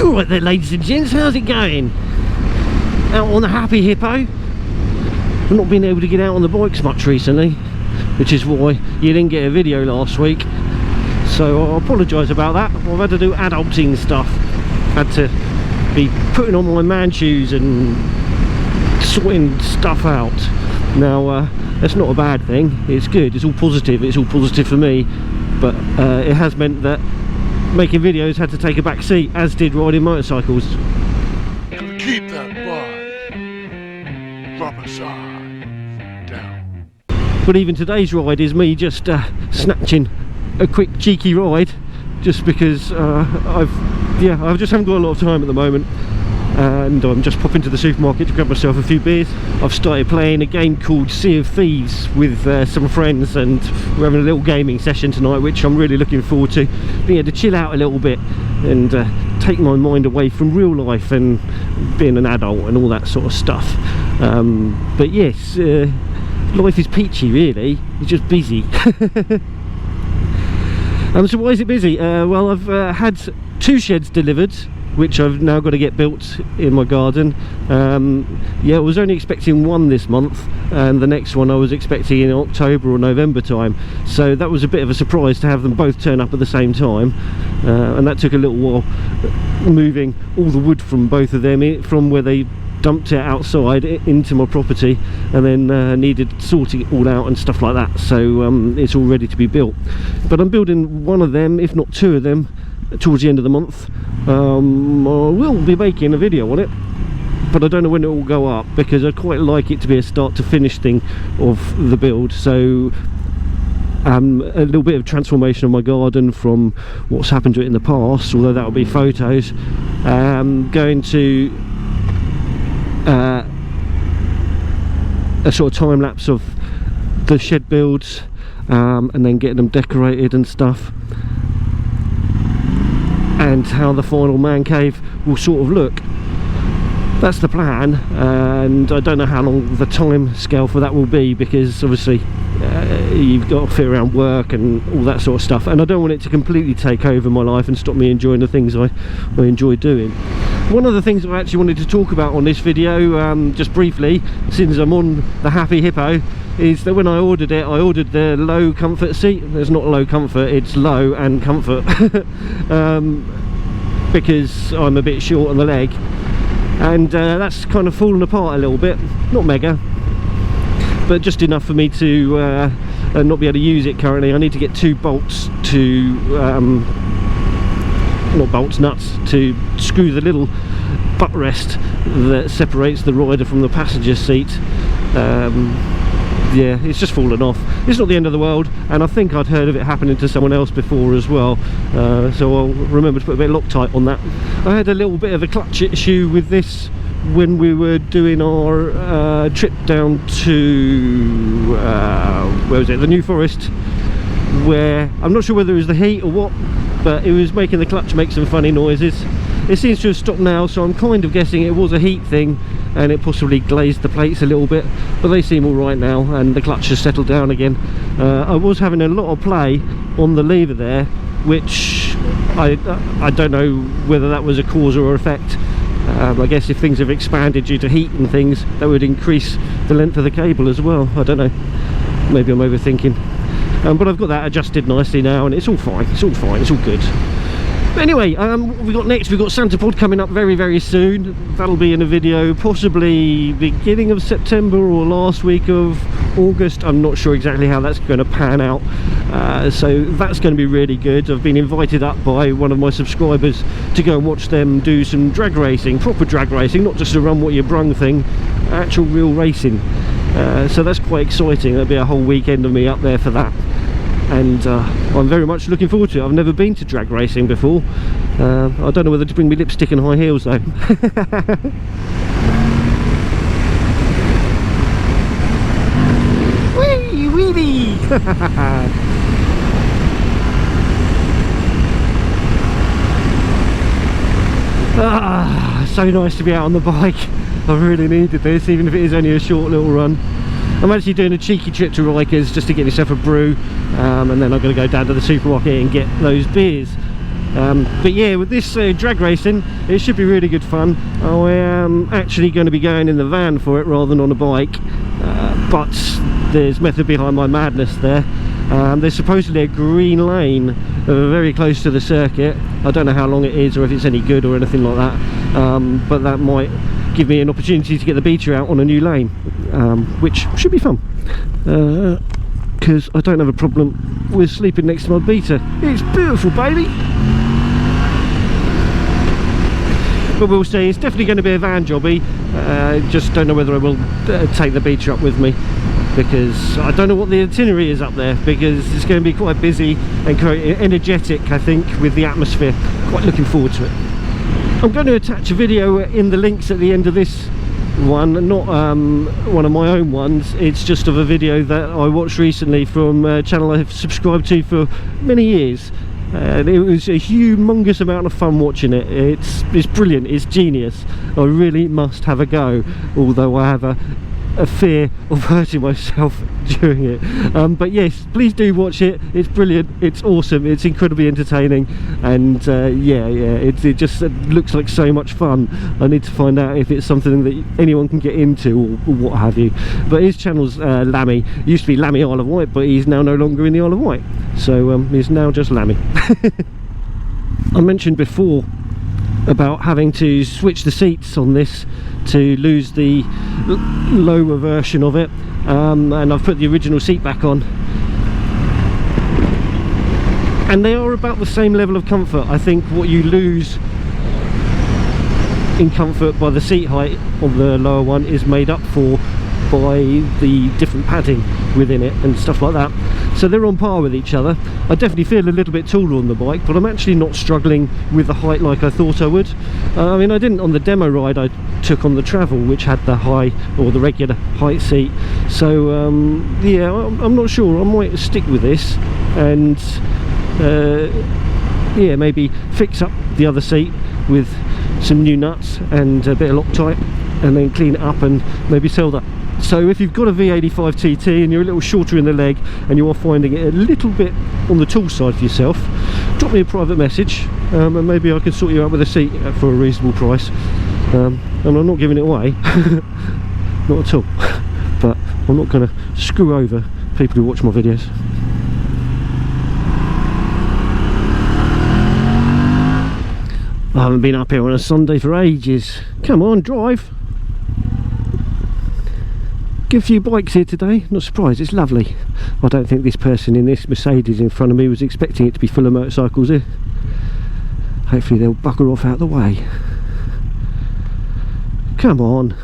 Alright there, ladies and gents, how's it going? Out on the Happy Hippo. I've not been able to get out on the bikes much recently, which is why you didn't get a video last week, so I apologise about that. I've had to do adulting stuff, had to be putting on my man shoes and sorting stuff out. Now that's not a bad thing, it's good, it's all positive for me, but it has meant that making videos had to take a back seat, as did riding motorcycles. Keep that bar from a side down. But even today's ride is me just snatching a quick cheeky ride, just because I just haven't got a lot of time at the moment, and I'm just popping to the supermarket to grab myself a few beers. I've started playing a game called Sea of Thieves with some friends, and we're having a little gaming session tonight, which I'm really looking forward to, being able to chill out a little bit and take my mind away from real life and being an adult and all that sort of stuff. But yes, life is peachy really, it's just busy. So why is it busy? Well, I've had 2 sheds delivered, which I've now got to get built in my garden. Yeah, I was only expecting one this month, and the next one I was expecting in October or November time, so that was a bit of a surprise to have them both turn up at the same time, and that took a little while, moving all the wood from both of them from where they dumped it outside into my property, and then needed sorting it all out and stuff like that, so it's all ready to be built. But I'm building one of them, if not 2 of them, towards the end of the month. I will be making a video on it, but I don't know when it will go up, because I quite like it to be a start to finish thing of the build. So a little bit of transformation of my garden from what's happened to it in the past, although that will be photos. Going to a sort of time lapse of the shed builds, and then getting them decorated and stuff, and how the final man cave will sort of look. That's the plan, and I don't know how long the time scale for that will be, because obviously you've got to fit around work and all that sort of stuff, and I don't want it to completely take over my life and stop me enjoying the things I enjoy doing. One of the things I actually wanted to talk about on this video, just briefly, since I'm on the Happy Hippo, is that when I ordered it, I ordered the low comfort seat. It's not low comfort, it's low and comfort. Because I'm a bit short on the leg, and that's kind of fallen apart a little bit. Not mega, but just enough for me to not be able to use it currently. I need to get 2 bolts to not bolts, nuts, to screw the little butt rest that separates the rider from the passenger seat. Yeah, it's just fallen off. It's not the end of the world, and I think I'd heard of it happening to someone else before as well, so I'll remember to put a bit of Loctite on that. I had a little bit of a clutch issue with this when we were doing our trip down to where was it, the New Forest, where I'm not sure whether it was the heat or what, but it was making the clutch make some funny noises. It seems to have stopped now, so I'm kind of guessing it was a heat thing, and it possibly glazed the plates a little bit, but they seem all right now, and the clutch has settled down again. I was having a lot of play on the lever there, which I don't know whether that was a cause or effect. I guess if things have expanded due to heat and things, that would increase the length of the cable as well. I don't know, maybe I'm overthinking. But I've got that adjusted nicely now, and it's all fine, it's all fine, it's all good. Anyway, we've got Santa Pod coming up very, very soon. That'll be in a video possibly beginning of September or last week of August. I'm not sure exactly how that's going to pan out, so that's going to be really good. I've been invited up by one of my subscribers to go and watch them do some drag racing, proper drag racing, not just a run what you brung thing, actual real racing. So that's quite exciting. There'll be a whole weekend of me up there for that, and I'm very much looking forward to it. I've never been to drag racing before. I don't know whether to bring me lipstick and high heels though. Whee wheelie! So nice to be out on the bike. I really needed this, even if it is only a short little run. I'm actually doing a cheeky trip to Rikers just to get myself a brew, and then I'm going to go down to the supermarket and get those beers. But yeah, with this drag racing, it should be really good fun. I am actually going to be going in the van for it rather than on a bike, but there's method behind my madness there. There's supposedly a green lane very close to the circuit. I don't know how long it is or if it's any good or anything like that, but that might give me an opportunity to get the Beta out on a new lane, which should be fun, because I don't have a problem with sleeping next to my Beta. It's beautiful, baby. But we'll see. It's definitely going to be a van jobby. Just don't know whether I will take the Beta up with me, because I don't know what the itinerary is up there, because it's going to be quite busy and quite energetic, I think, with the atmosphere. Quite looking forward to it. I'm going to attach a video in the links at the end of this one, not one of my own ones. It's just of a video that I watched recently from a channel I've subscribed to for many years, and it was a humongous amount of fun watching it. It's brilliant, it's genius. I really must have a go, although I have a fear of hurting myself during it, but yes, please do watch it. It's brilliant, it's awesome, it's incredibly entertaining, and yeah, it just looks like so much fun. I need to find out if it's something that anyone can get into or what have you. But his channel's Lammy. Used to be Lammy Isle of Wight, but he's now no longer in the Isle of Wight, so he's now just Lammy. I mentioned before about having to switch the seats on this to lose the lower version of it, and I've put the original seat back on, and they are about the same level of comfort. I think what you lose in comfort by the seat height of the lower one is made up for by the different padding within it and stuff like that, so they're on par with each other. I definitely feel a little bit taller on the bike, but I'm actually not struggling with the height like I thought I would. I mean, I didn't on the demo ride I took on the travel, which had the high or the regular height seat, so yeah, I'm not sure. I might stick with this and yeah, maybe fix up the other seat with some new nuts and a bit of Loctite, and then clean it up and maybe sell that. So if you've got a V85 TT and you're a little shorter in the leg and you are finding it a little bit on the tall side for yourself, drop me a private message, and maybe I can sort you out with a seat for a reasonable price. And I'm not giving it away, not at all, but I'm not going to screw over people who watch my videos. I haven't been up here on a Sunday for ages. Come on, drive. Good few bikes here today. Not surprised, it's lovely. I don't think this person in this Mercedes in front of me was expecting it to be full of motorcycles here. Hopefully they'll bugger off out of the way. Come on.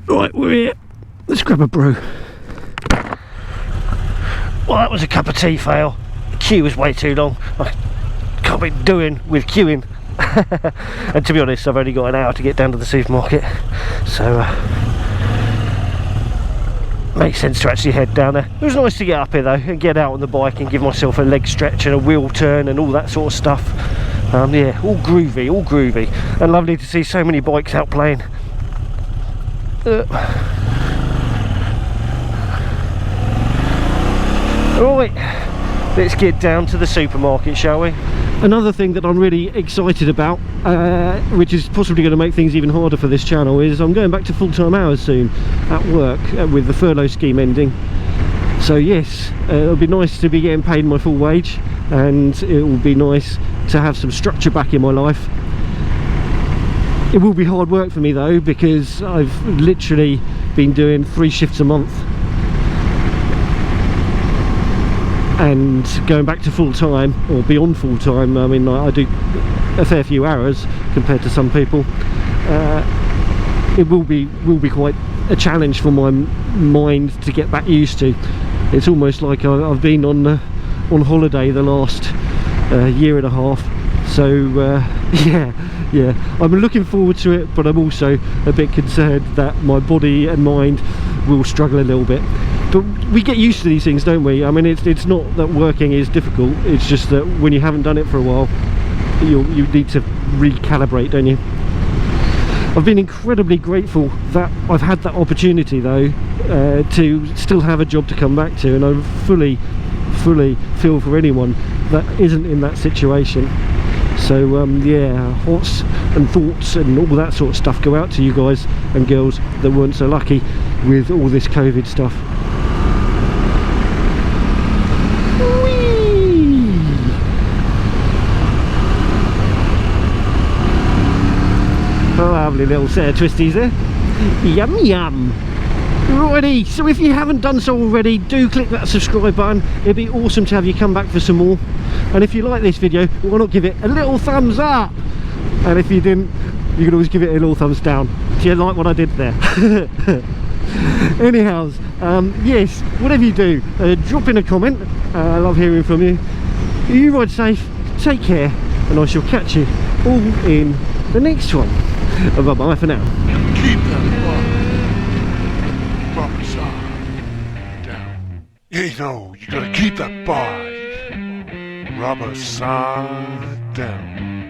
Right, we're here. Let's grab a brew. Well, that was a cup of tea fail. The queue was way too long. I can't be doing with queuing. And to be honest, I've only got an hour to get down to the supermarket, so makes sense to actually head down there. It was nice to get up here though and get out on the bike and give myself a leg stretch and a wheel turn and all that sort of stuff. Yeah, all groovy, and lovely to see so many bikes out playing. Right, let's get down to the supermarket, shall we? Another thing that I'm really excited about, which is possibly going to make things even harder for this channel, is I'm going back to full-time hours soon at work with the furlough scheme ending. So yes, it'll be nice to be getting paid my full wage, and it will be nice to have some structure back in my life. It will be hard work for me though, because I've literally been doing 3 shifts a month, and going back to full-time or beyond full-time, I mean, I do a fair few hours compared to some people. It will be quite a challenge for my mind to get back used to. It's almost like I've been on holiday the last year and a half, so yeah, I'm looking forward to it, but I'm also a bit concerned that my body and mind will struggle a little bit. But we get used to these things, don't we? I mean, it's not that working is difficult, it's just that when you haven't done it for a while, you need to recalibrate, don't you? I've been incredibly grateful that I've had that opportunity though, to still have a job to come back to, and I fully feel for anyone that isn't in that situation. So yeah, hearts and thoughts and all that sort of stuff go out to you guys and girls that weren't so lucky with all this COVID stuff. Whee! A lovely little set of twisties there. Yum yum. Righty, so if you haven't done so already, do click that subscribe button. It'd be awesome to have you come back for some more. And if you like this video, why not give it a little thumbs up? And if you didn't, you can always give it a little thumbs down. Do you like what I did there? Anyhow, yes, whatever you do, drop in a comment. I love hearing from you. You ride safe, take care, and I shall catch you all in the next one. Bye bye for now. Keep that bike rubber side down. You know, you gotta keep that bike rubber side down.